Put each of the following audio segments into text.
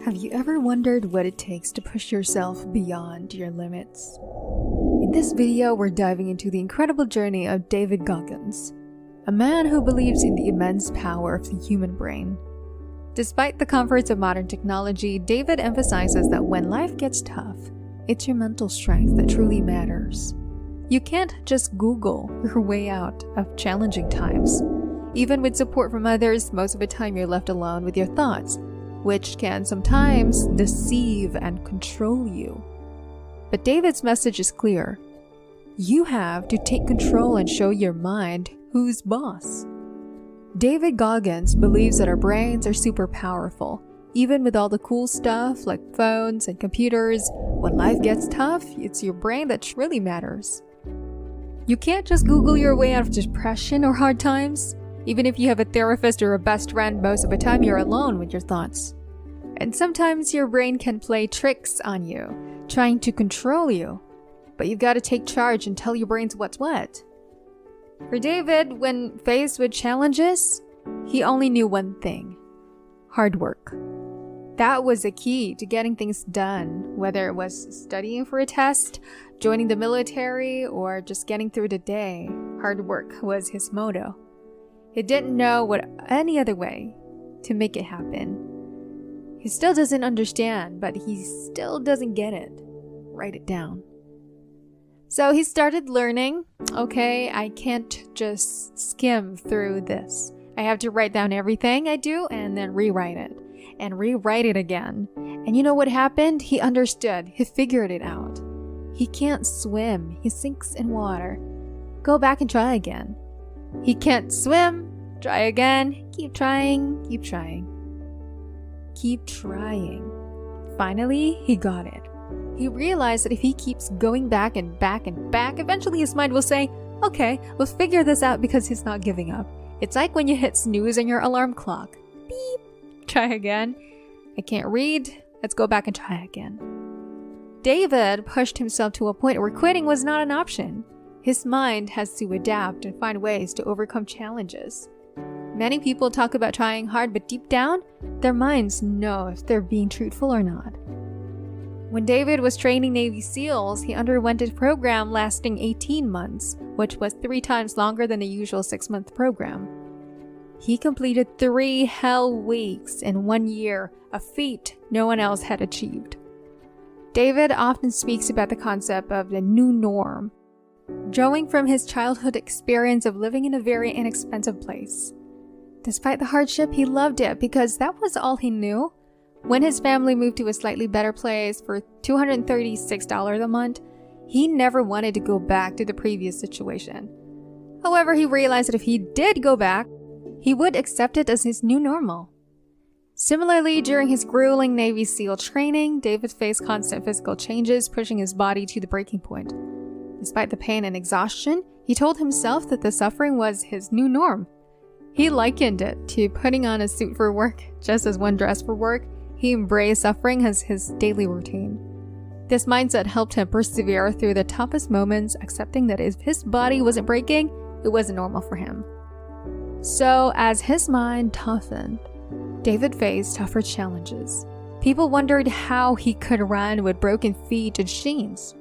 Have you ever wondered what it takes to push yourself beyond your limits? In this video, we're diving into the incredible journey of David Goggins, a man who believes in the immense power of the human brain. Despite the comforts of modern technology, David emphasizes that when life gets tough, it's your mental strength that truly matters. You can't just Google your way out of challenging times. Even with support from others, most of the time you're left alone with your thoughts, which can sometimes deceive and control you. But David's message is clear. You have to take control and show your mind who's boss. David Goggins believes that our brains are super powerful. Even with all the cool stuff like phones and computers, when life gets tough, it's your brain that really matters. You can't just Google your way out of depression or hard times. Even if you have a therapist or a best friend, most of the time you're alone with your thoughts. And sometimes your brain can play tricks on you, trying to control you. But you've got to take charge and tell your brains what's what. For David, when faced with challenges, he only knew one thing: hard work. That was the key to getting things done, whether it was studying for a test, joining the military, or just getting through the day. Hard work was his motto. He didn't know what any other way to make it happen. He still doesn't understand, but he still doesn't get it. Write it down. So he started learning, okay, I can't just skim through this. I have to write down everything I do and then rewrite it. And rewrite it again. And you know what happened? He understood. He figured it out. He can't swim. He sinks in water. Go back and try again. He can't swim. Try again. Keep trying. Keep trying. Keep trying. Finally, he got it. He realized that if he keeps going back and back and back, eventually his mind will say, okay, we'll figure this out, because he's not giving up. It's like when you hit snooze on your alarm clock. Beep. Try again. I can't read. Let's go back and try again. David pushed himself to a point where quitting was not an option. His mind has to adapt and find ways to overcome challenges. Many people talk about trying hard, but deep down, their minds know if they're being truthful or not. When David was training Navy SEALs, he underwent a program lasting 18 months, which was 3 times longer than the usual 6-month program. He completed 3 hell weeks in 1 year, a feat no one else had achieved. David often speaks about the concept of the new norm, drawing from his childhood experience of living in a very inexpensive place. Despite the hardship, he loved it because that was all he knew. When his family moved to a slightly better place for $236 a month, he never wanted to go back to the previous situation. However, he realized that if he did go back, he would accept it as his new normal. Similarly, during his grueling Navy SEAL training, David faced constant physical changes, pushing his body to the breaking point. Despite the pain and exhaustion, he told himself that the suffering was his new norm. He likened it to putting on a suit for work. Just as one dressed for work, he embraced suffering as his daily routine. This mindset helped him persevere through the toughest moments, accepting that if his body wasn't breaking, it wasn't normal for him. So, as his mind toughened, David faced tougher challenges. People wondered how he could run with broken feet and chains.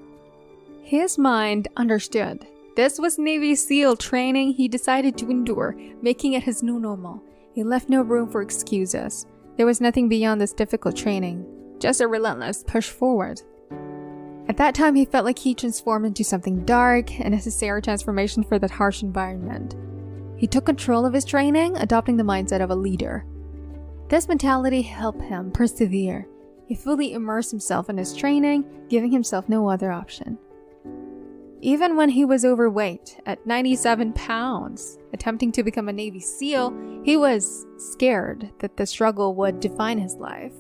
His mind understood. This was Navy SEAL training he decided to endure, making it his new normal. He left no room for excuses. There was nothing beyond this difficult training, just a relentless push forward. At that time, he felt like he transformed into something dark, a necessary transformation for that harsh environment. He took control of his training, adopting the mindset of a leader. This mentality helped him persevere. He fully immersed himself in his training, giving himself no other option. Even when he was overweight, at 97 pounds, attempting to become a Navy SEAL, he was scared that the struggle would define his life.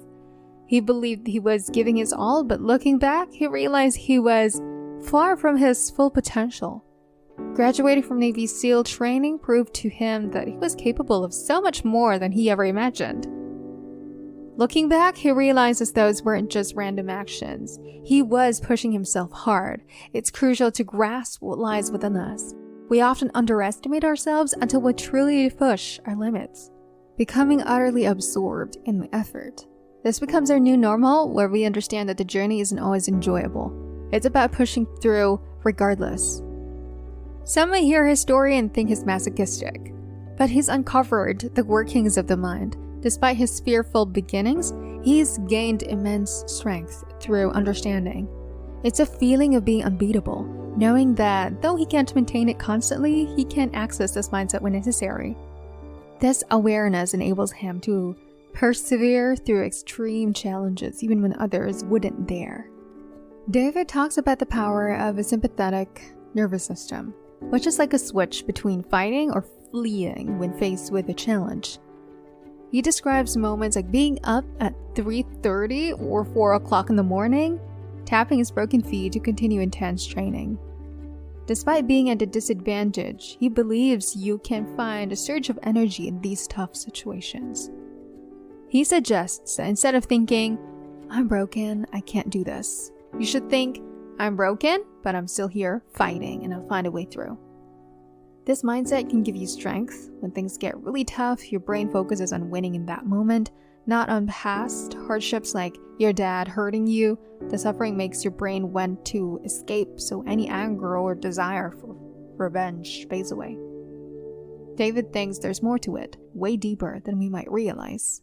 He believed he was giving his all, but looking back, he realized he was far from his full potential. Graduating from Navy SEAL training proved to him that he was capable of so much more than he ever imagined. Looking back, he realizes those weren't just random actions. He was pushing himself hard. It's crucial to grasp what lies within us. We often underestimate ourselves until we truly push our limits, becoming utterly absorbed in the effort. This becomes our new normal, where we understand that the journey isn't always enjoyable. It's about pushing through regardless. Some may hear his story and think he's masochistic, but he's uncovered the workings of the mind. Despite his fearful beginnings, he's gained immense strength through understanding. It's a feeling of being unbeatable, knowing that though he can't maintain it constantly, he can access this mindset when necessary. This awareness enables him to persevere through extreme challenges even when others wouldn't dare. David talks about the power of a sympathetic nervous system, which is like a switch between fighting or fleeing when faced with a challenge. He describes moments like being up at 3:30 or 4 o'clock in the morning, tapping his broken feet to continue intense training. Despite being at a disadvantage, he believes you can find a surge of energy in these tough situations. He suggests that instead of thinking, "I'm broken, I can't do this," you should think, "I'm broken, but I'm still here fighting and I'll find a way through." This mindset can give you strength. When things get really tough, your brain focuses on winning in that moment, not on past hardships like your dad hurting you. The suffering makes your brain want to escape, so any anger or desire for revenge fades away. David thinks there's more to it, way deeper than we might realize.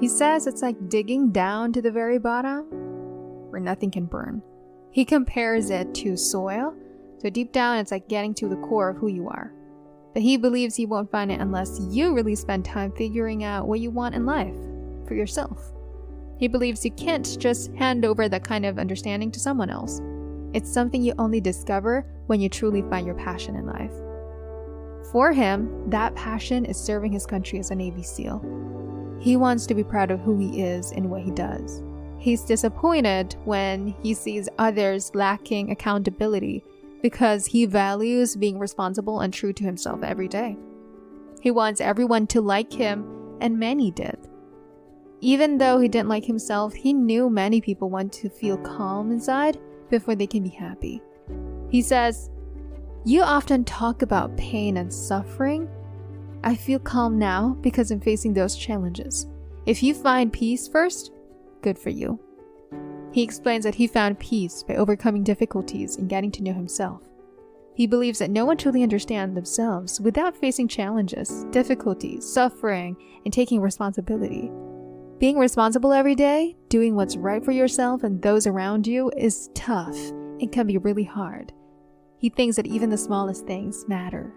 He says it's like digging down to the very bottom, where nothing can burn. He compares it to soil, so deep down it's like getting to the core of who you are. But he believes you won't find it unless you really spend time figuring out what you want in life, for yourself. He believes you can't just hand over that kind of understanding to someone else. It's something you only discover when you truly find your passion in life. For him, that passion is serving his country as a Navy SEAL. He wants to be proud of who he is and what he does. He's disappointed when he sees others lacking accountability because he values being responsible and true to himself every day. He wants everyone to like him, and many did. Even though he didn't like himself, he knew many people want to feel calm inside before they can be happy. He says, "You often talk about pain and suffering. I feel calm now because I'm facing those challenges. If you find peace first, good for you." He explains that he found peace by overcoming difficulties and getting to know himself. He believes that no one truly understands themselves without facing challenges, difficulties, suffering, and taking responsibility. Being responsible every day, doing what's right for yourself and those around you, is tough and can be really hard. He thinks that even the smallest things matter.